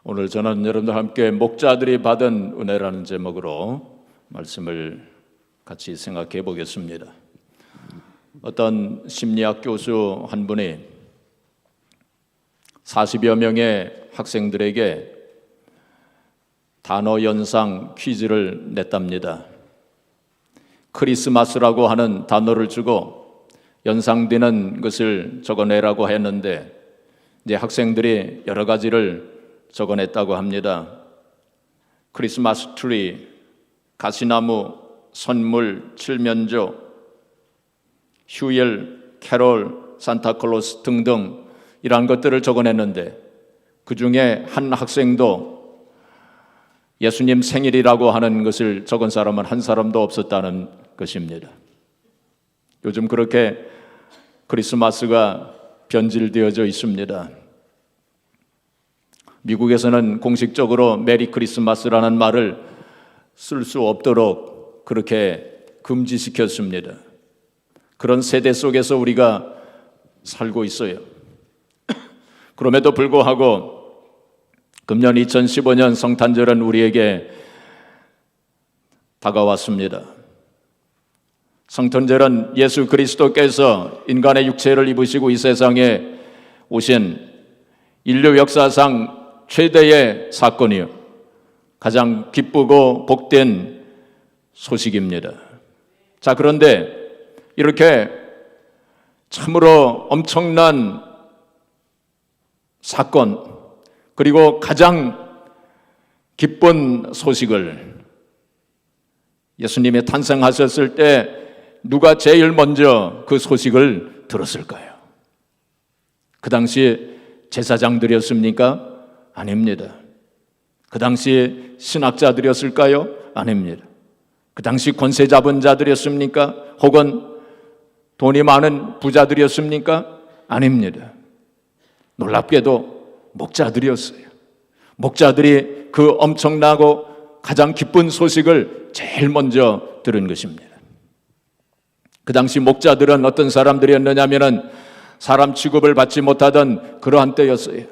오늘 저는 여러분들 함께 목자들이 받은 은혜라는 제목으로 말씀을 같이 생각해 보겠습니다. 어떤 심리학 교수 한 분이 40여 명의 학생들에게 단어 연상 퀴즈를 냈답니다. 크리스마스라고 하는 단어를 주고 연상되는 것을 적어내라고 했는데 이제 학생들이 여러 가지를 적어냈다고 합니다. 크리스마스 트리, 가시나무, 선물, 칠면조, 휴일, 캐롤, 산타클로스 등등 이러한 것들을 적어냈는데 그 중에 한 학생도 예수님 생일이라고 하는 것을 적은 사람은 한 사람도 없었다는 것입니다. 요즘 그렇게 크리스마스가 변질되어져 있습니다. 미국에서는 공식적으로 메리 크리스마스라는 말을 쓸 수 없도록 그렇게 금지시켰습니다. 그런 세대 속에서 우리가 살고 있어요. 그럼에도 불구하고 금년 2015년 성탄절은 우리에게 다가왔습니다. 성탄절은 예수 그리스도께서 인간의 육체를 입으시고 이 세상에 오신 인류 역사상 최대의 사건이요, 가장 기쁘고 복된 소식입니다. 자, 그런데 이렇게 참으로 엄청난 사건, 그리고 가장 기쁜 소식을 예수님이 탄생하셨을 때 누가 제일 먼저 그 소식을 들었을까요? 그 당시 제사장들이었습니까? 아닙니다. 그 당시 신학자들이었을까요? 아닙니다. 그 당시 권세 잡은 자들이었습니까? 혹은 돈이 많은 부자들이었습니까? 아닙니다. 놀랍게도 목자들이었어요. 목자들이 그 엄청나고 가장 기쁜 소식을 제일 먼저 들은 것입니다. 그 당시 목자들은 어떤 사람들이었느냐면은 사람 취급을 받지 못하던 그러한 때였어요.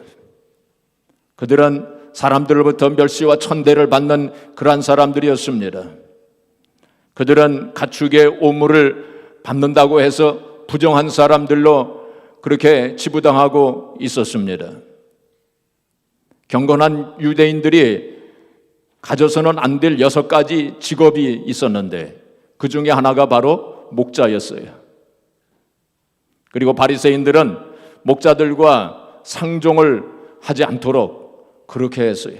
그들은 사람들로부터 멸시와 천대를 받는 그러한 사람들이었습니다. 그들은 가축의 오물을 받는다고 해서 부정한 사람들로 그렇게 치부당하고 있었습니다. 경건한 유대인들이 가져서는 안 될 6가지 직업이 있었는데 그 중에 하나가 바로 목자였어요. 그리고 바리새인들은 목자들과 상종을 하지 않도록 그렇게 했어요.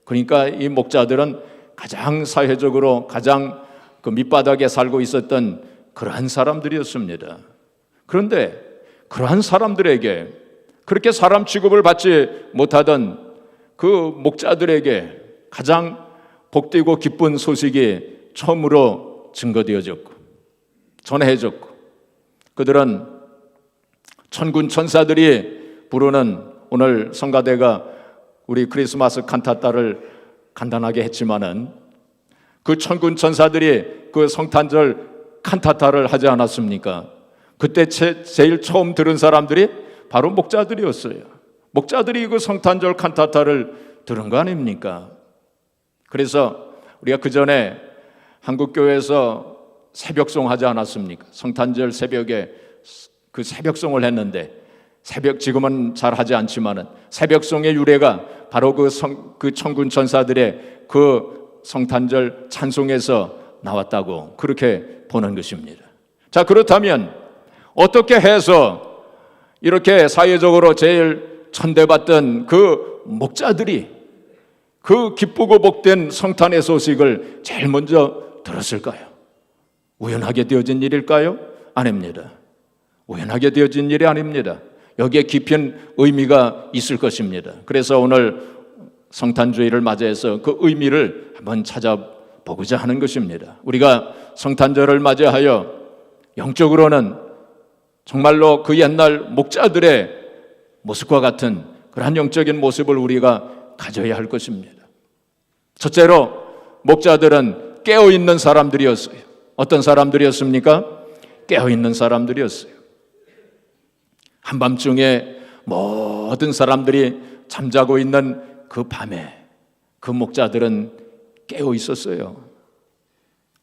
그러니까 이 목자들은 가장 사회적으로 가장 그 밑바닥에 살고 있었던 그러한 사람들이었습니다. 그런데 그러한 사람들에게 그렇게 사람 취급을 받지 못하던 그 목자들에게 가장 복되고 기쁜 소식이 처음으로 증거되어졌고 전해졌고, 그들은 천군 천사들이 부르는, 오늘 성가대가 우리 크리스마스 칸타타를 간단하게 했지만은 그 천군 천사들이 그 성탄절 칸타타를 하지 않았습니까? 그때 제일 처음 들은 사람들이 바로 목자들이었어요. 목자들이 그 성탄절 칸타타를 들은 거 아닙니까? 그래서 우리가 그 전에 한국교회에서 새벽송 하지 않았습니까? 성탄절 새벽에 그 새벽송을 했는데, 지금은 잘 하지 않지만은 새벽송의 유래가 바로 그 천군 천사들의 그 성탄절 찬송에서 나왔다고 그렇게 보는 것입니다. 자, 그렇다면 어떻게 해서 이렇게 사회적으로 제일 천대받던 그 목자들이 그 기쁘고 복된 성탄의 소식을 제일 먼저 들었을까요? 우연하게 되어진 일일까요? 아닙니다. 우연하게 되어진 일이 아닙니다. 여기에 깊은 의미가 있을 것입니다. 그래서 오늘 성탄주의를 맞이해서 그 의미를 한번 찾아보고자 하는 것입니다. 우리가 성탄절을 맞이하여 영적으로는 정말로 그 옛날 목자들의 모습과 같은 그러한 영적인 모습을 우리가 가져야 할 것입니다. 첫째로 목자들은 깨어있는 사람들이었어요. 어떤 사람들이었습니까? 깨어있는 사람들이었어요. 한밤중에 모든 사람들이 잠자고 있는 그 밤에 그 목자들은 깨어 있었어요.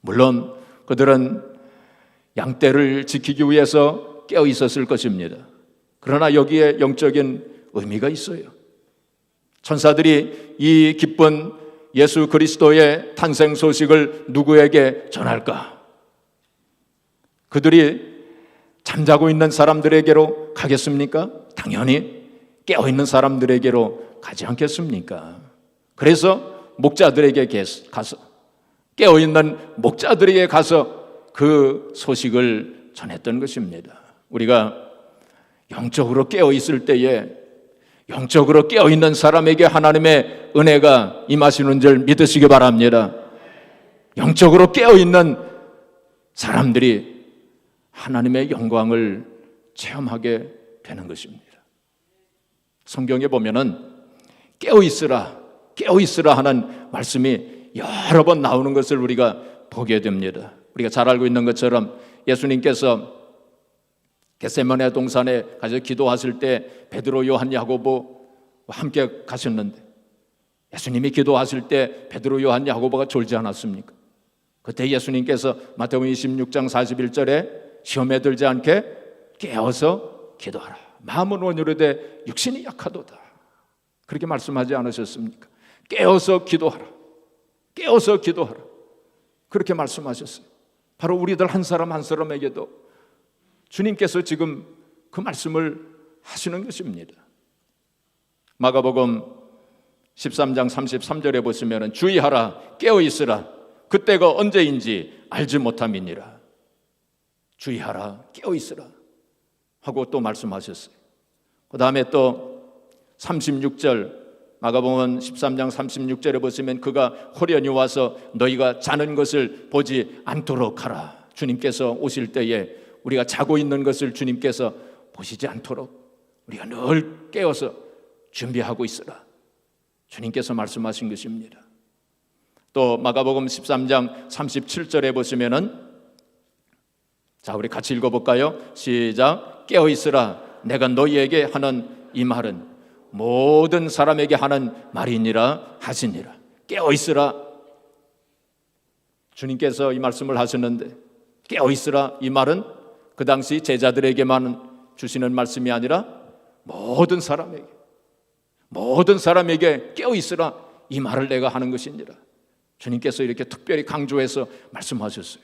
물론 그들은 양떼를 지키기 위해서 깨어 있었을 것입니다. 그러나 여기에 영적인 의미가 있어요. 천사들이 이 기쁜 예수 그리스도의 탄생 소식을 누구에게 전할까? 그들이 잠자고 있는 사람들에게로 가겠습니까? 당연히 깨어있는 사람들에게로 가지 않겠습니까? 그래서 목자들에게 가서, 깨어있는 목자들에게 가서 그 소식을 전했던 것입니다. 우리가 영적으로 깨어있을 때에 영적으로 깨어있는 사람에게 하나님의 은혜가 임하시는 줄 믿으시기 바랍니다. 영적으로 깨어있는 사람들이 하나님의 영광을 체험하게 되는 것입니다. 성경에 보면은 깨어있으라 하는 말씀이 여러 번 나오는 것을 우리가 보게 됩니다. 우리가 잘 알고 있는 것처럼 예수님께서 겟세마네 동산에 가서 기도하실 때 베드로, 요한, 야고보와 함께 가셨는데 예수님이 기도하실 때 베드로, 요한, 야고보가 졸지 않았습니까? 그때 예수님께서 마태복음 26장 41절에 시험에 들지 않게 깨어서 기도하라. 마음은 온유로되 육신이 약하도다. 그렇게 말씀하지 않으셨습니까? 깨어서 기도하라. 깨어서 기도하라. 그렇게 말씀하셨어요. 바로 우리들 한 사람 한 사람에게도 주님께서 지금 그 말씀을 하시는 것입니다. 마가복음 13장 33절에 보시면 주의하라 깨어있으라 그때가 언제인지 알지 못함이니라. 주의하라 깨어있으라 하고 또 말씀하셨어요. 그 다음에 또 36절 마가복음 13장 36절에 보시면 그가 호련히 와서 너희가 자는 것을 보지 않도록 하라. 주님께서 오실 때에 우리가 자고 있는 것을 주님께서 보시지 않도록 우리가 늘 깨어서 준비하고 있으라. 주님께서 말씀하신 것입니다. 또 마가복음 13장 37절에 보시면은 자, 우리 같이 읽어볼까요? 시작. 깨어있으라. 내가 너희에게 하는 이 말은 모든 사람에게 하는 말이니라 하시니라. 깨어있으라. 주님께서 이 말씀을 하셨는데 깨어있으라 이 말은 그 당시 제자들에게만 주시는 말씀이 아니라 모든 사람에게 깨어있으라 이 말을 내가 하는 것이니라. 주님께서 이렇게 특별히 강조해서 말씀하셨어요.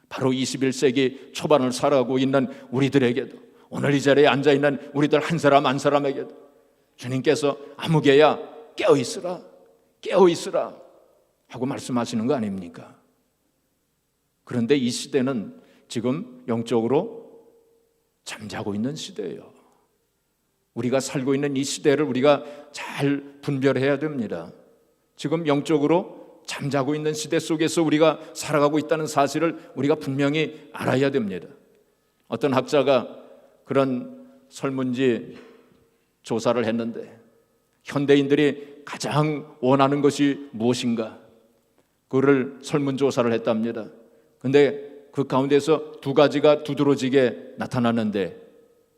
바로 21세기 초반을 살아가고 있는 우리들에게도 오늘 이 자리에 앉아있는 우리들 한 사람 한 사람에게도 주님께서 아무개야 깨어있으라 하고 말씀하시는 거 아닙니까? 그런데 이 시대는 지금 영적으로 잠자고 있는 시대예요. 우리가 살고 있는 이 시대를 우리가 잘 분별해야 됩니다. 지금 영적으로 잠자고 있는 시대 속에서 우리가 살아가고 있다는 사실을 우리가 분명히 알아야 됩니다. 어떤 학자가 그런 설문지 조사를 했는데 현대인들이 가장 원하는 것이 무엇인가? 그거를 설문조사를 했답니다. 근데 그 가운데서 두 가지가 두드러지게 나타났는데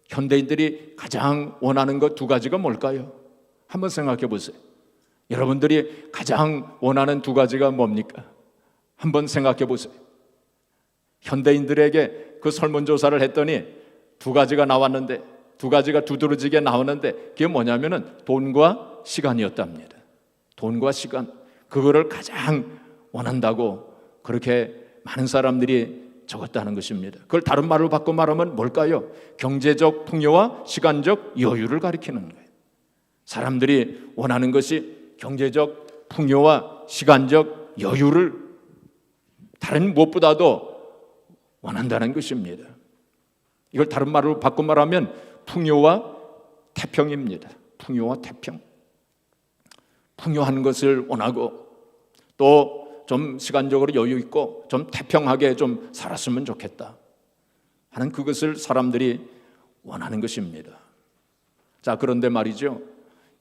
현대인들이 가장 원하는 것 두 가지가 뭘까요? 한번 생각해 보세요. 여러분들이 가장 원하는 두 가지가 뭡니까? 한번 생각해 보세요. 현대인들에게 그 설문조사를 했더니 두 가지가 나왔는데 두 가지가 두드러지게 나오는데 그게 뭐냐면은 돈과 시간이었답니다. 돈과 시간, 그거를 가장 원한다고 그렇게 많은 사람들이 적었다는 것입니다. 그걸 다른 말로 바꿔 말하면 뭘까요? 경제적 풍요와 시간적 여유를 가리키는 거예요. 사람들이 원하는 것이 경제적 풍요와 시간적 여유를 다른 무엇보다도 원한다는 것입니다. 이걸 다른 말로 바꿔 말하면 풍요와 태평입니다. 풍요와 태평. 풍요한 것을 원하고 또 좀 시간적으로 여유 있고 좀 태평하게 좀 살았으면 좋겠다 하는 그것을 사람들이 원하는 것입니다. 자, 그런데 말이죠.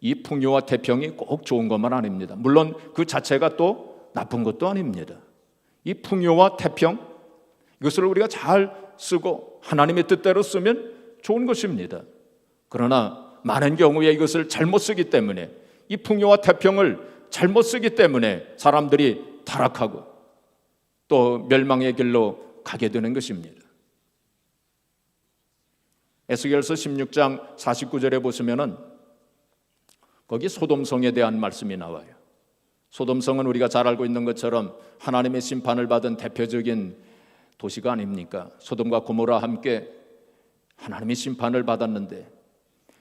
이 풍요와 태평이 꼭 좋은 것만 아닙니다. 물론 그 자체가 또 나쁜 것도 아닙니다. 이 풍요와 태평, 이것을 우리가 잘 쓰고 하나님의 뜻대로 쓰면 좋은 것입니다. 그러나 많은 경우에 이것을 잘못 쓰기 때문에 이 풍요와 태평을 잘못 쓰기 때문에 사람들이 타락하고 또 멸망의 길로 가게 되는 것입니다. 에스겔서 16장 49절에 보시면은 거기 소돔성에 대한 말씀이 나와요. 소돔성은 우리가 잘 알고 있는 것처럼 하나님의 심판을 받은 대표적인 도시가 아닙니까? 소돔과 고모라 함께 하나님의 심판을 받았는데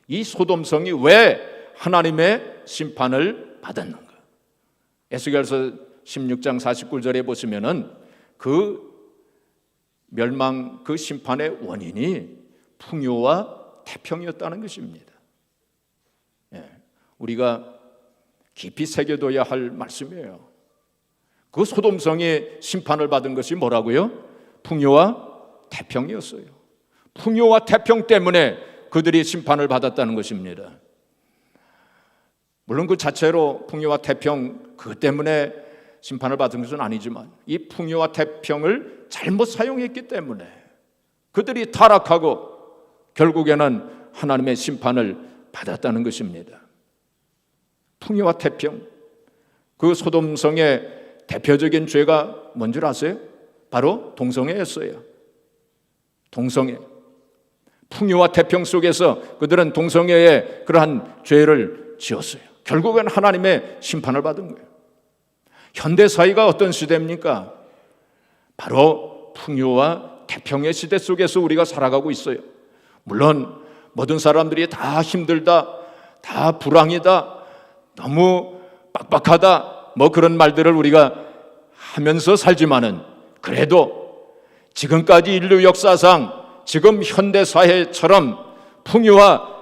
이 소돔성이 왜 하나님의 심판을 받았는가? 에스겔서 16장 49절에 보시면은 그 멸망, 그 심판의 원인이 풍요와 태평이었다는 것입니다. 우리가 깊이 새겨둬야 할 말씀이에요. 그 소돔성이 심판을 받은 것이 뭐라고요? 풍요와 태평이었어요. 풍요와 태평 때문에 그들이 심판을 받았다는 것입니다. 물론 그 자체로 풍요와 태평 그 때문에 심판을 받은 것은 아니지만 이 풍요와 태평을 잘못 사용했기 때문에 그들이 타락하고 결국에는 하나님의 심판을 받았다는 것입니다. 풍요와 태평, 그 소돔성의 대표적인 죄가 뭔 줄 아세요? 바로 동성애였어요. 동성애. 풍요와 태평 속에서 그들은 동성애의 그러한 죄를 지었어요. 결국엔 하나님의 심판을 받은 거예요. 현대 사회가 어떤 시대입니까? 바로 풍요와 태평의 시대 속에서 우리가 살아가고 있어요. 물론 모든 사람들이 다 힘들다, 다 불황이다, 너무 빡빡하다, 뭐 그런 말들을 우리가 하면서 살지만은 그래도 지금까지 인류 역사상 지금 현대 사회처럼 풍요와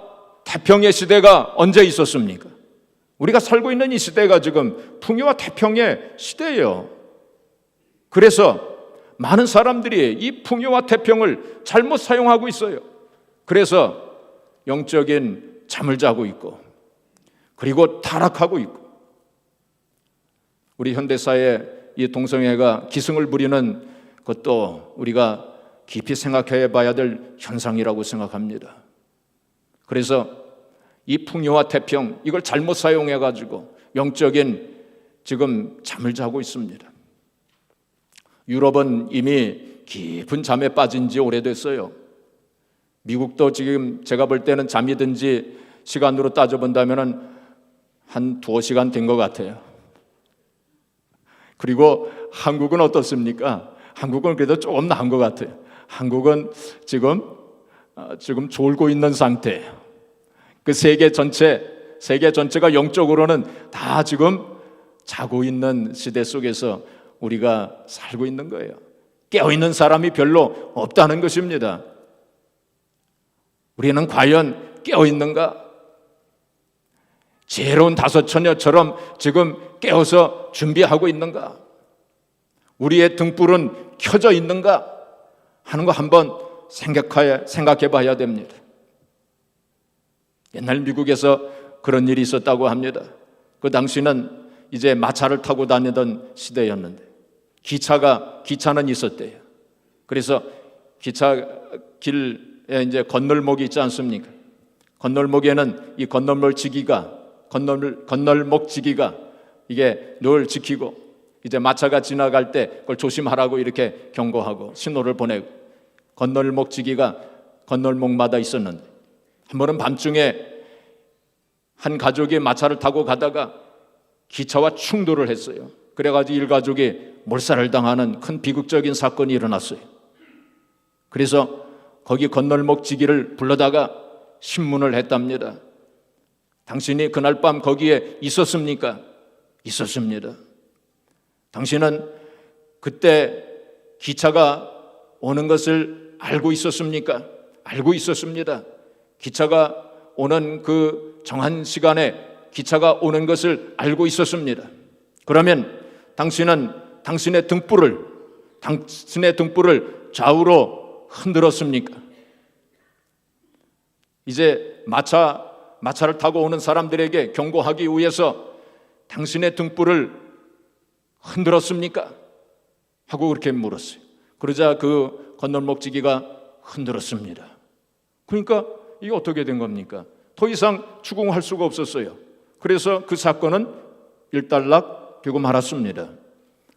태평의 시대가 언제 있었습니까? 우리가 살고 있는 이 시대가 지금 풍요와 태평의 시대예요. 그래서 많은 사람들이 이 풍요와 태평을 잘못 사용하고 있어요. 그래서 영적인 잠을 자고 있고 그리고 타락하고 있고 우리 현대사회 이 동성애가 기승을 부리는 것도 우리가 깊이 생각해 봐야 될 현상이라고 생각합니다. 그래서 이 풍요와 태평 이걸 잘못 사용해 가지고 영적인 지금 잠을 자고 있습니다. 유럽은 이미 깊은 잠에 빠진 지 오래됐어요. 미국도 지금 제가 볼 때는 잠이 든 지 시간으로 따져본다면 한 2-5시간 된 것 같아요. 그리고 한국은 어떻습니까? 한국은 그래도 조금 나은 것 같아요. 한국은 지금 졸고 있는 상태예요. 그 세계 전체가 영적으로는 다 지금 자고 있는 시대 속에서 우리가 살고 있는 거예요. 깨어있는 사람이 별로 없다는 것입니다. 우리는 과연 깨어있는가? 지혜로운 다섯 처녀처럼 지금 깨어서 준비하고 있는가? 우리의 등불은 켜져 있는가? 하는 거 한번 생각해 봐야 됩니다. 옛날 미국에서 그런 일이 있었다고 합니다. 그 당시는 이제 마차를 타고 다니던 시대였는데 기차는 있었대요. 그래서 기차 길에 이제 건널목이 있지 않습니까? 건널목에는 이 건널목 지기가 이게 늘 지키고 이제 마차가 지나갈 때 그걸 조심하라고 이렇게 경고하고 신호를 보내고 건널목 지기가 건널목마다 있었는데 한 번은 밤중에 한 가족이 마차를 타고 가다가 기차와 충돌을 했어요. 그래가지고 일가족이 몰살을 당하는 큰 비극적인 사건이 일어났어요. 그래서 거기 건널목 지기를 불러다가 신문을 했답니다. 당신이 그날 밤 거기에 있었습니까? 있었습니다. 당신은 그때 기차가 오는 것을 알고 있었습니까? 알고 있었습니다. 기차가 오는 그 정한 시간에 기차가 오는 것을 알고 있었습니다. 그러면 당신은 당신의 등불을 좌우로 흔들었습니까? 이제 마차를 타고 오는 사람들에게 경고하기 위해서 당신의 등불을 흔들었습니까? 하고 그렇게 물었어요. 그러자 그 건널목지기가 흔들었습니다. 그러니까 이게 어떻게 된 겁니까? 더 이상 추궁할 수가 없었어요. 그래서 그 사건은 일단락 되고 말았습니다.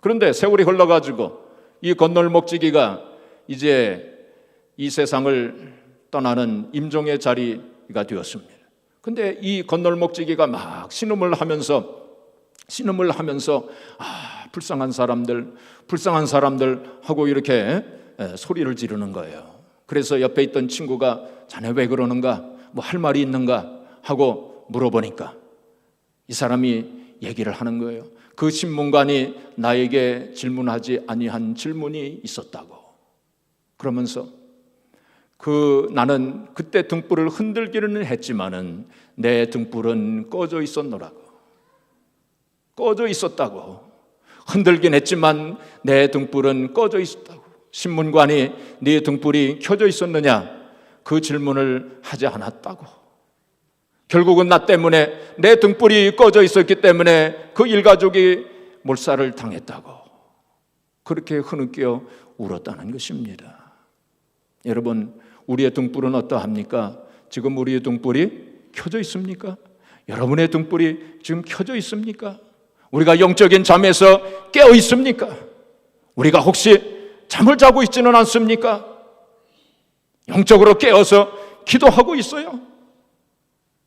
그런데 세월이 흘러가지고 이 건널목지기가 이제 이 세상을 떠나는 임종의 자리가 되었습니다. 근데 이 건널목지기가 막 신음을 하면서 불쌍한 사람들 하고 이렇게 소리를 지르는 거예요. 그래서 옆에 있던 친구가 자네 왜 그러는가? 뭐 할 말이 있는가? 하고 물어보니까 이 사람이 얘기를 하는 거예요. 그 신문관이 나에게 질문하지 아니한 질문이 있었다고. 그러면서 나는 그때 등불을 흔들기는 했지만은 내 등불은 꺼져 있었노라고. 꺼져 있었다고. 흔들긴 했지만 내 등불은 꺼져 있었다고. 신문관이 네 등불이 켜져 있었느냐? 그 질문을 하지 않았다고. 결국은 나 때문에 내 등불이 꺼져 있었기 때문에 그 일가족이 몰살을 당했다고. 그렇게 흐느껴 울었다는 것입니다. 여러분, 우리의 등불은 어떠합니까? 지금 우리의 등불이 켜져 있습니까? 여러분의 등불이 지금 켜져 있습니까? 우리가 영적인 잠에서 깨어 있습니까? 우리가 혹시 잠을 자고 있지는 않습니까? 영적으로 깨어서 기도하고 있어요.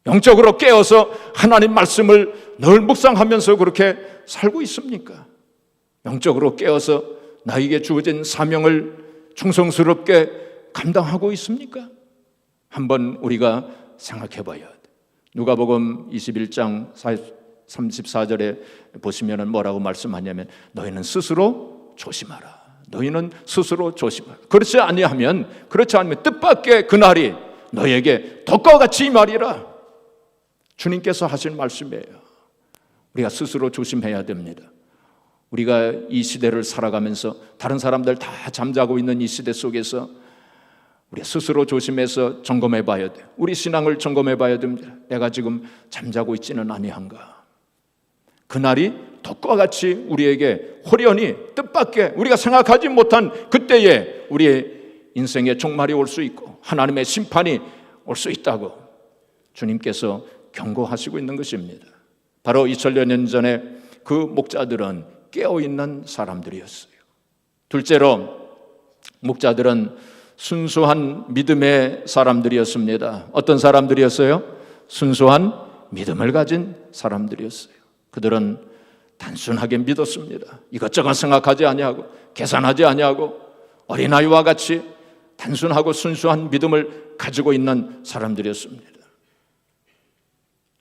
영적으로 깨어서 하나님 말씀을 늘 묵상하면서 그렇게 살고 있습니까? 영적으로 깨어서 나에게 주어진 사명을 충성스럽게 감당하고 있습니까? 한번 우리가 생각해 봐야 돼. 누가복음 21장 34절에 보시면 뭐라고 말씀하냐면 너희는 스스로 조심하라. 너희는 스스로 조심하라. 그렇지 아니하면 뜻밖의 그날이 너희에게 덕과 같이 임하리라. 주님께서 하신 말씀이에요. 우리가 스스로 조심해야 됩니다. 우리가 이 시대를 살아가면서 다른 사람들 다 잠자고 있는 이 시대 속에서 우리 스스로 조심해서 점검해 봐야 돼요. 우리 신앙을 점검해 봐야 됩니다. 내가 지금 잠자고 있지는 아니한가? 그날이 덕과 같이 우리에게 호련히 뜻밖의 우리가 생각하지 못한 그때에 우리의 인생의 종말이 올 수 있고 하나님의 심판이 올 수 있다고 주님께서 경고하시고 있는 것입니다. 바로 2000여 년 전에 그 목자들은 깨어있는 사람들이었어요. 둘째로 목자들은 순수한 믿음의 사람들이었습니다. 어떤 사람들이었어요? 순수한 믿음을 가진 사람들이었어요. 그들은 단순하게 믿었습니다. 이것저것 생각하지 아니하고 계산하지 아니하고 어린아이와 같이 단순하고 순수한 믿음을 가지고 있는 사람들이었습니다.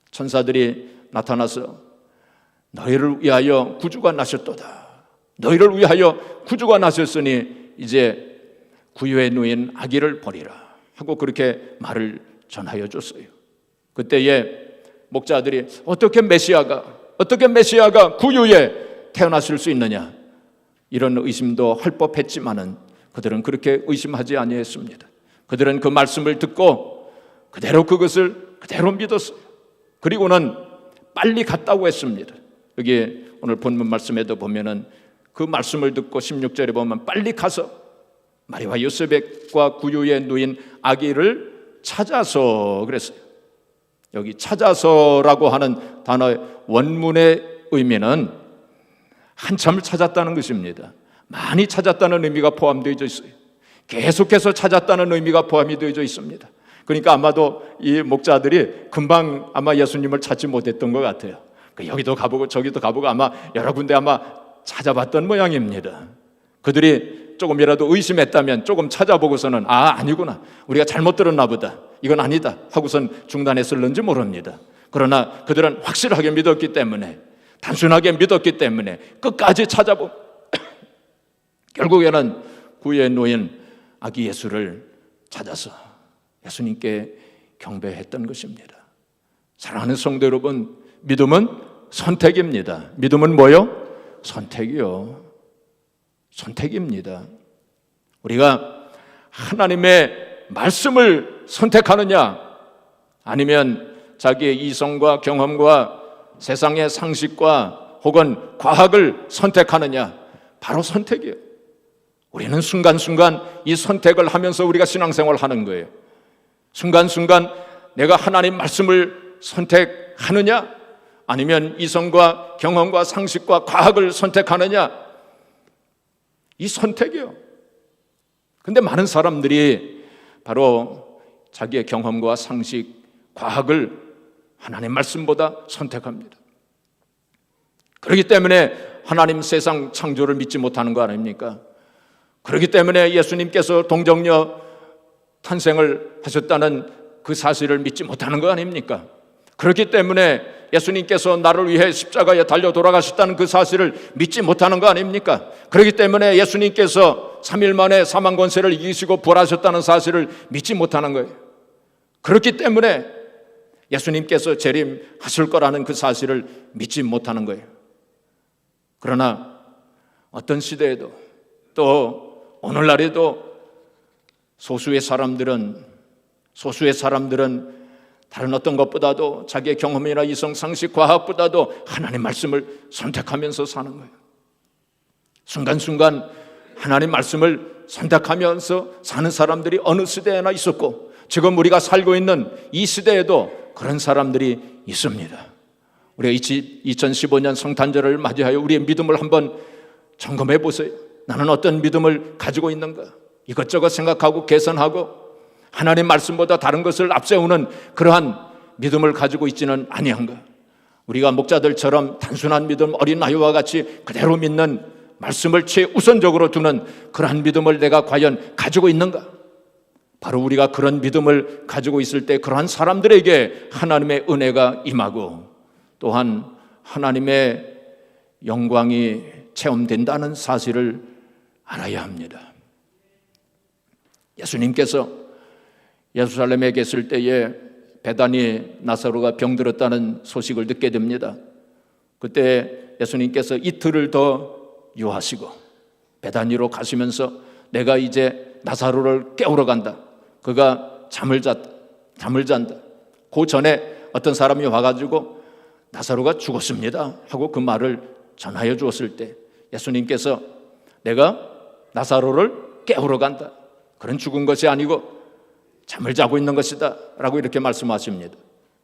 천사들이 나타나서 너희를 위하여 구주가 나셨도다. 너희를 위하여 구주가 나셨으니 이제 구유에 누인 아기를 버리라 하고 그렇게 말을 전하여 줬어요. 그때에 목자들이 어떻게 메시아가 구유에 태어났을 수 있느냐 이런 의심도 할 법했지만은 그들은 그렇게 의심하지 아니했습니다. 그들은 그 말씀을 듣고 그것을 그대로 믿었어요. 그리고는 빨리 갔다고 했습니다. 여기 오늘 본문 말씀에도 보면은 그 말씀을 듣고 16절에 보면 빨리 가서 마리와 요셉과 구유에 누인 아기를 찾아서 그랬어요. 여기 찾아서라고 하는 단어의 원문의 의미는 한참을 찾았다는 것입니다. 많이 찾았다는 의미가 포함되어 있어요. 계속해서 찾았다는 의미가 포함이 되어 있습니다. 그러니까 아마도 이 목자들이 금방 아마 예수님을 찾지 못했던 것 같아요. 여기도 가보고 저기도 가보고 아마 여러 군데 아마 찾아봤던 모양입니다. 그들이 조금이라도 의심했다면 조금 찾아보고서는 아니구나, 우리가 잘못 들었나 보다, 이건 아니다 하고선 중단했을는지 모릅니다. 그러나 그들은 확실하게 믿었기 때문에, 단순하게 믿었기 때문에 끝까지 찾아보고 결국에는 구유에 놓인 아기 예수를 찾아서 예수님께 경배했던 것입니다. 사랑하는 성도 여러분, 믿음은 선택입니다. 믿음은 뭐요? 선택이요. 선택입니다. 우리가 하나님의 말씀을 선택하느냐, 아니면 자기의 이성과 경험과 세상의 상식과 혹은 과학을 선택하느냐, 바로 선택이에요. 우리는 순간순간 이 선택을 하면서 우리가 신앙생활을 하는 거예요. 순간순간 내가 하나님 말씀을 선택하느냐, 아니면 이성과 경험과 상식과 과학을 선택하느냐? 이 선택이요. 근데 많은 사람들이 바로 자기의 경험과 상식, 과학을 하나님 말씀보다 선택합니다. 그렇기 때문에 하나님 세상 창조를 믿지 못하는 거 아닙니까? 그렇기 때문에 예수님께서 동정녀 탄생을 하셨다는 그 사실을 믿지 못하는 거 아닙니까? 그렇기 때문에 예수님께서 나를 위해 십자가에 달려 돌아가셨다는 그 사실을 믿지 못하는 거 아닙니까? 그렇기 때문에 예수님께서 3일 만에 사망 권세를 이기시고 부활하셨다는 사실을 믿지 못하는 거예요. 그렇기 때문에 예수님께서 재림하실 거라는 그 사실을 믿지 못하는 거예요. 그러나 어떤 시대에도 또 오늘날에도 소수의 사람들은 다른 어떤 것보다도 자기의 경험이나 이성, 상식, 과학보다도 하나님 말씀을 선택하면서 사는 거예요. 순간순간 하나님 말씀을 선택하면서 사는 사람들이 어느 시대에나 있었고 지금 우리가 살고 있는 이 시대에도 그런 사람들이 있습니다. 우리가 2015년 성탄절을 맞이하여 우리의 믿음을 한번 점검해 보세요. 나는 어떤 믿음을 가지고 있는가? 이것저것 생각하고 계산하고 하나님 말씀보다 다른 것을 앞세우는 그러한 믿음을 가지고 있지는 아니한가? 우리가 목자들처럼 단순한 믿음, 어린 아이와 같이 그대로 믿는 말씀을 최우선적으로 두는 그러한 믿음을 내가 과연 가지고 있는가? 바로 우리가 그런 믿음을 가지고 있을 때 그러한 사람들에게 하나님의 은혜가 임하고 또한 하나님의 영광이 체험된다는 사실을 알아야 합니다. 예수님께서 예루살렘에 계실 때에 베다니 나사로가 병들었다는 소식을 듣게 됩니다. 그때 예수님께서 이틀을 더 유하시고 베다니로 가시면서 내가 이제 나사로를 깨우러 간다. 그가 잠을 잔다. 그 전에 어떤 사람이 와가지고 나사로가 죽었습니다 하고 그 말을 전하여 주었을 때 예수님께서 내가 나사로를 깨우러 간다. 그런 죽은 것이 아니고 잠을 자고 있는 것이다 라고 이렇게 말씀하십니다.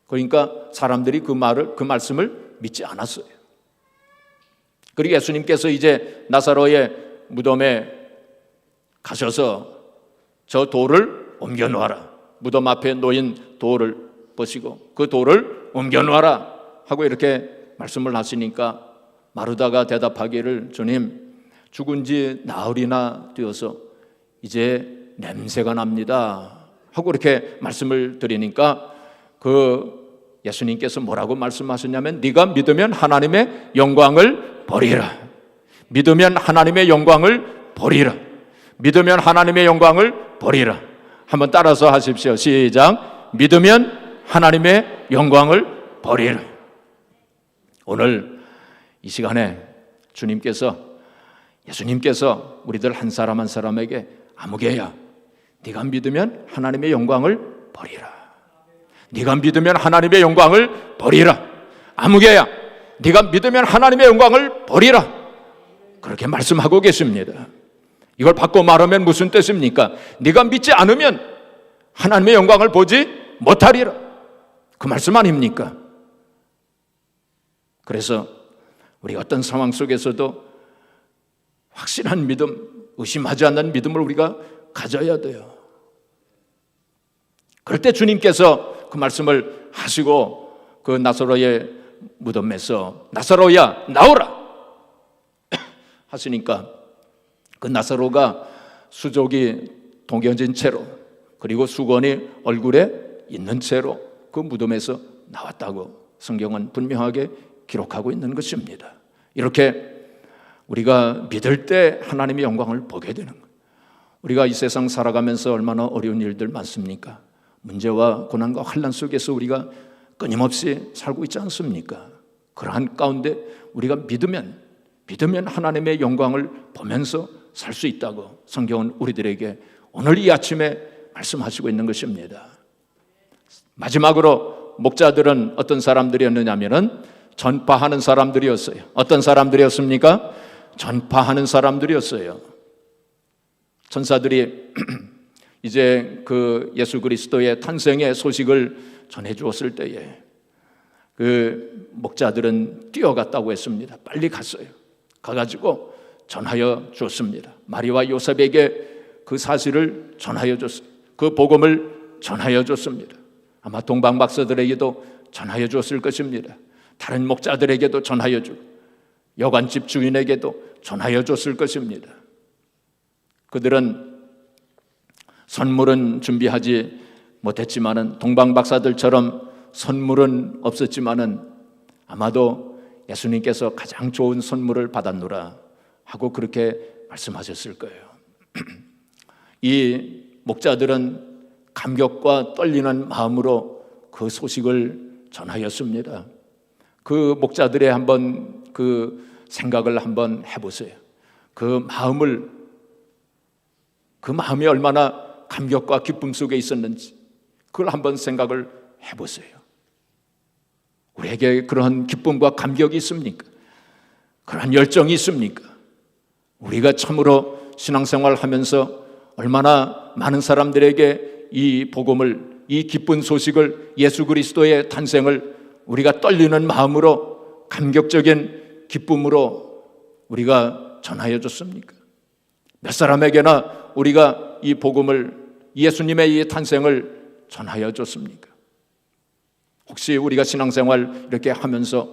그러니까 사람들이 그 말씀을 믿지 않았어요. 그리고 예수님께서 이제 나사로의 무덤에 가셔서 저 돌을 옮겨 놓아라. 무덤 앞에 놓인 돌을 보시고 그 돌을 옮겨 놓아라 하고 이렇게 말씀을 하시니까 마르다가 대답하기를 주님 죽은 지 나흘이나 되어서 이제 냄새가 납니다 하고 이렇게 말씀을 드리니까 그 예수님께서 뭐라고 말씀하셨냐면 네가 믿으면 하나님의 영광을 보리라. 믿으면 하나님의 영광을 보리라. 믿으면 하나님의 영광을 보리라. 한번 따라서 하십시오. 시작. 믿으면 하나님의 영광을 보리라. 오늘 이 시간에 예수님께서 우리들 한 사람 한 사람에게 아무개야 네가 믿으면 하나님의 영광을 보리라. 네가 믿으면 하나님의 영광을 보리라. 아무개야 네가 믿으면 하나님의 영광을 보리라. 그렇게 말씀하고 계십니다. 이걸 바꿔 말하면 무슨 뜻입니까? 네가 믿지 않으면 하나님의 영광을 보지 못하리라. 그 말씀 아닙니까? 그래서 우리 어떤 상황 속에서도 확실한 믿음, 의심하지 않는 믿음을 우리가 가져야 돼요. 그럴 때 주님께서 그 말씀을 하시고 그 나사로의 무덤에서 나사로야 나오라 하시니까 그 나사로가 수족이 동여진 채로 그리고 수건이 얼굴에 있는 채로 그 무덤에서 나왔다고 성경은 분명하게 기록하고 있는 것입니다. 이렇게 우리가 믿을 때 하나님의 영광을 보게 되는 거예요. 우리가 이 세상 살아가면서 얼마나 어려운 일들 많습니까? 문제와 고난과 환난 속에서 우리가 끊임없이 살고 있지 않습니까? 그러한 가운데 우리가 믿으면 하나님의 영광을 보면서 살 수 있다고 성경은 우리들에게 오늘 이 아침에 말씀하시고 있는 것입니다. 마지막으로 목자들은 어떤 사람들이었느냐면은 전파하는 사람들이었어요. 어떤 사람들이었습니까? 전파하는 사람들이었어요. 천사들이 이제 그 예수 그리스도의 탄생의 소식을 전해 주었을 때에 그 목자들은 뛰어갔다고 했습니다. 빨리 갔어요. 가가지고 전하여 줬습니다. 마리와 요셉에게 그 사실을 전하여 줬어요. 그 복음을 전하여 줬습니다. 아마 동방박사들에게도 전하여 줬을 것입니다. 다른 목자들에게도 전하여 주고 여관집 주인에게도 전하여 줬을 것입니다. 그들은 선물은 준비하지 못했지만은, 동방박사들처럼 선물은 없었지만은 아마도 예수님께서 가장 좋은 선물을 받았노라 하고 그렇게 말씀하셨을 거예요. 이 목자들은 감격과 떨리는 마음으로 그 소식을 전하였습니다. 그 목자들의 한번 그 생각을 한번 해보세요. 그 마음이 얼마나 감격과 기쁨 속에 있었는지 그걸 한번 생각을 해보세요. 우리에게 그러한 기쁨과 감격이 있습니까? 그러한 열정이 있습니까? 우리가 참으로 신앙생활 하면서 얼마나 많은 사람들에게 이 복음을, 이 기쁜 소식을, 예수 그리스도의 탄생을 우리가 떨리는 마음으로, 감격적인 기쁨으로 우리가 전하여 줬습니까? 몇 사람에게나 우리가 이 복음을, 예수님의 이 탄생을 전하여 줬습니까? 혹시 우리가 신앙생활 이렇게 하면서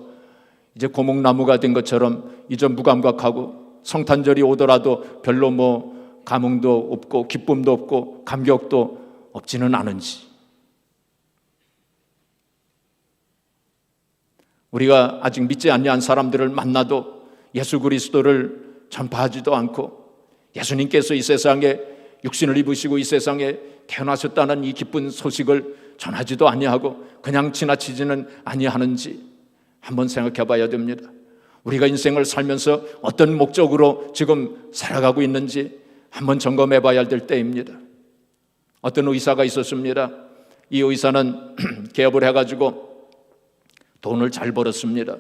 이제 고목나무가 된 것처럼 이제 무감각하고 성탄절이 오더라도 별로 감흥도 없고 기쁨도 없고 감격도 없지는 않은지, 우리가 아직 믿지 아니한 사람들을 만나도 예수 그리스도를 전파하지도 않고 예수님께서 이 세상에 육신을 입으시고 이 세상에 태어나셨다는 이 기쁜 소식을 전하지도 아니하고 그냥 지나치지는 아니하는지 한번 생각해 봐야 됩니다. 우리가 인생을 살면서 어떤 목적으로 지금 살아가고 있는지 한번 점검해 봐야 될 때입니다. 어떤 의사가 있었습니다. 이 의사는 개업을 해가지고 돈을 잘 벌었습니다.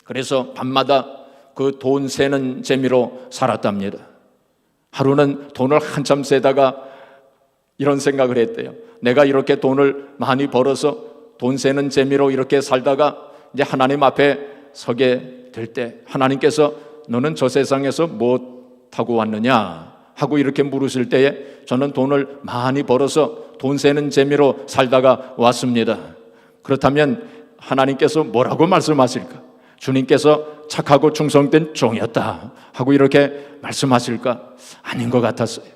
그래서 밤마다 그 돈 세는 재미로 살았답니다. 하루는 돈을 한참 세다가 이런 생각을 했대요. 내가 이렇게 돈을 많이 벌어서 돈 세는 재미로 이렇게 살다가 이제 하나님 앞에 서게 될 때 하나님께서 너는 저 세상에서 뭐 하고 왔느냐 하고 이렇게 물으실 때에 저는 돈을 많이 벌어서 돈 세는 재미로 살다가 왔습니다. 그렇다면 하나님께서 뭐라고 말씀하실까? 주님께서 착하고 충성된 종이었다 하고 이렇게 말씀하실까? 아닌 것 같았어요.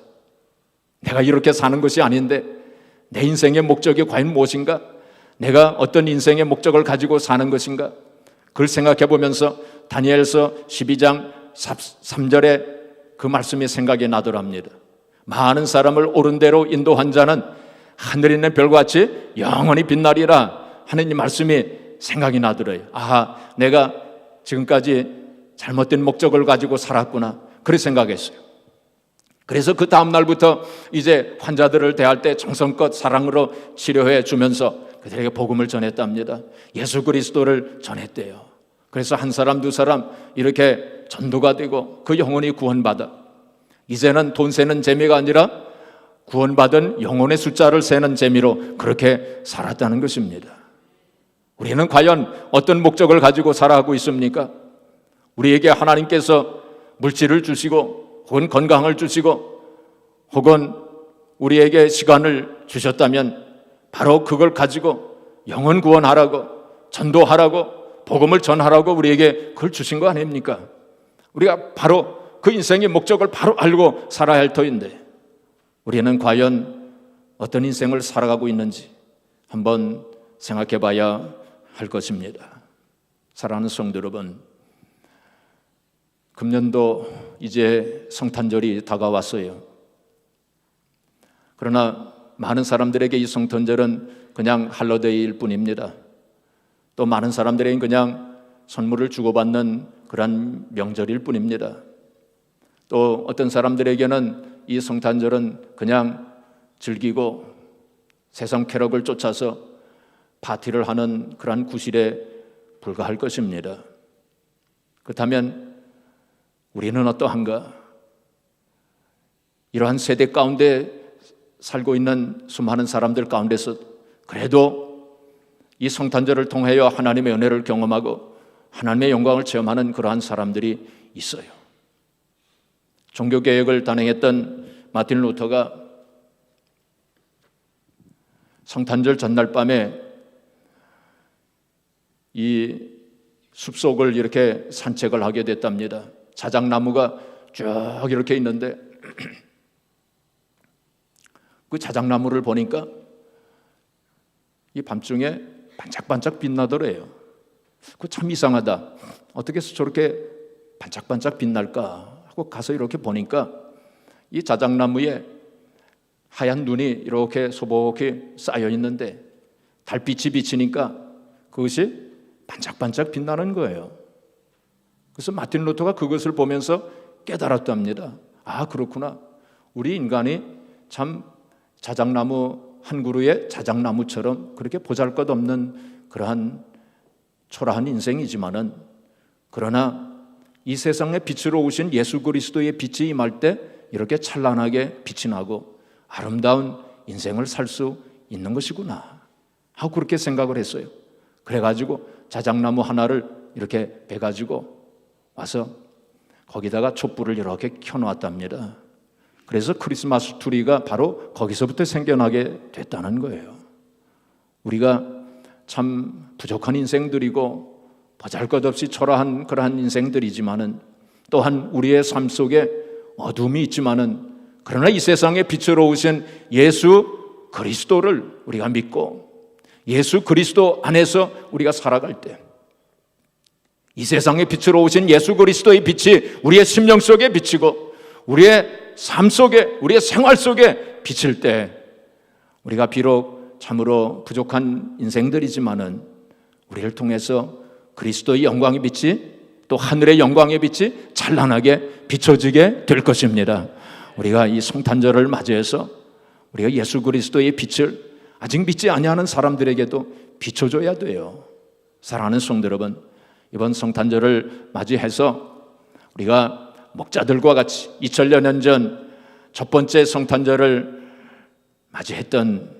내가 이렇게 사는 것이 아닌데 내 인생의 목적이 과연 무엇인가? 내가 어떤 인생의 목적을 가지고 사는 것인가? 그걸 생각해 보면서 다니엘서 12장 3절에 그 말씀이 생각이 나더랍니다. 많은 사람을 옳은 대로 인도한 자는 하늘에 있는 별과 같이 영원히 빛나리라 하는 이 말씀이 생각이 나더래요. 아하, 내가 지금까지 잘못된 목적을 가지고 살았구나, 그렇게 생각했어요. 그래서 그 다음 날부터 이제 환자들을 대할 때 정성껏 사랑으로 치료해 주면서 그들에게 복음을 전했답니다. 예수 그리스도를 전했대요. 그래서 한 사람 두 사람 이렇게 전도가 되고 그 영혼이 구원받아 이제는 돈 세는 재미가 아니라 구원받은 영혼의 숫자를 세는 재미로 그렇게 살았다는 것입니다. 우리는 과연 어떤 목적을 가지고 살아가고 있습니까? 우리에게 하나님께서 물질을 주시고 혹은 건강을 주시고 혹은 우리에게 시간을 주셨다면 바로 그걸 가지고 영혼 구원하라고, 전도하라고, 복음을 전하라고 우리에게 그걸 주신 거 아닙니까? 우리가 바로 그 인생의 목적을 바로 알고 살아야 할 터인데 우리는 과연 어떤 인생을 살아가고 있는지 한번 생각해 봐야 할 것입니다. 사랑하는 성도 여러분, 금년도 이제 성탄절이 다가왔어요. 그러나 많은 사람들에게 이 성탄절은 그냥 할러데이일 뿐입니다. 또 많은 사람들에게는 그냥 선물을 주고받는 그런 명절일 뿐입니다. 또 어떤 사람들에게는 이 성탄절은 그냥 즐기고 세상 쾌락을 쫓아서 파티를 하는 그런 구실에 불과할 것입니다. 그렇다면 우리는 어떠한가? 이러한 세대 가운데 살고 있는 수많은 사람들 가운데서 그래도 이 성탄절을 통하여 하나님의 은혜를 경험하고 하나님의 영광을 체험하는 그러한 사람들이 있어요. 종교개혁을 단행했던 마틴 루터가 성탄절 전날 밤에 이 숲속을 이렇게 산책을 하게 됐답니다. 자작나무가 쭉 이렇게 있는데 그 자작나무를 보니까 이 밤중에 반짝반짝 빛나더래요. 그 참 이상하다. 어떻게 해서 저렇게 반짝반짝 빛날까 하고 가서 이렇게 보니까 이 자작나무에 하얀 눈이 이렇게 소복히 쌓여 있는데 달빛이 비치니까 그것이 반짝반짝 빛나는 거예요. 그래서 마틴 루터가 그것을 보면서 깨달았답니다. 아, 그렇구나. 우리 인간이 참 자작나무 한 그루의 자작나무처럼 그렇게 보잘것없는 그러한 초라한 인생이지만은, 그러나 이 세상에 빛으로 오신 예수 그리스도의 빛이 임할 때 이렇게 찬란하게 빛이 나고 아름다운 인생을 살 수 있는 것이구나 하고 그렇게 생각을 했어요. 그래가지고 자작나무 하나를 이렇게 베가지고 와서 거기다가 촛불을 이렇게 켜놓았답니다. 그래서 크리스마스 트리가 바로 거기서부터 생겨나게 됐다는 거예요. 우리가 참 부족한 인생들이고 보잘것없이 초라한 그러한 인생들이지만은, 또한 우리의 삶 속에 어둠이 있지만은, 그러나 이 세상에 빛으로 오신 예수 그리스도를 우리가 믿고 예수 그리스도 안에서 우리가 살아갈 때, 이 세상에 빛으로 오신 예수 그리스도의 빛이 우리의 심령 속에 비치고 우리의 삶 속에, 우리의 생활 속에 비칠 때, 우리가 비록 참으로 부족한 인생들이지만은 우리를 통해서 그리스도의 영광의 빛이, 또 하늘의 영광의 빛이 찬란하게 비춰지게 될 것입니다. 우리가 이 성탄절을 맞이해서 우리가 예수 그리스도의 빛을 아직 믿지 아니하는 사람들에게도 비춰줘야 돼요. 사랑하는 성도 여러분, 이번 성탄절을 맞이해서 우리가 목자들과 같이 2000여 년 전 첫 번째 성탄절을 맞이했던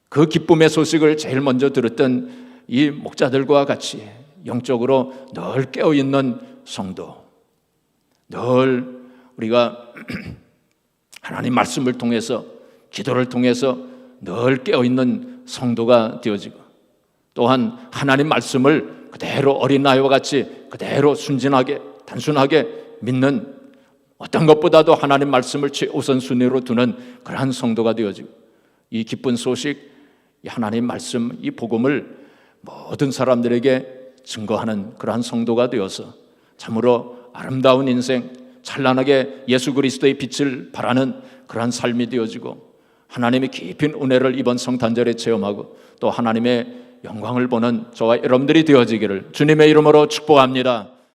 그 기쁨의 소식을 제일 먼저 들었던 이 목자들과 같이 영적으로 늘 깨어있는 성도, 늘 우리가 하나님 말씀을 통해서, 기도를 통해서 늘 깨어있는 성도가 되어지고, 또한 하나님 말씀을 그대로 어린아이와 같이 그대로 순진하게 단순하게 믿는, 어떤 것보다도 하나님 말씀을 최우선순위로 두는 그러한 성도가 되어지고, 이 기쁜 소식, 이 하나님 말씀, 이 복음을 모든 사람들에게 증거하는 그러한 성도가 되어서 참으로 아름다운 인생, 찬란하게 예수 그리스도의 빛을 발하는 그러한 삶이 되어지고, 하나님의 깊은 은혜를 이번 성탄절에 체험하고 또 하나님의 영광을 보는 저와 여러분들이 되어지기를 주님의 이름으로 축복합니다.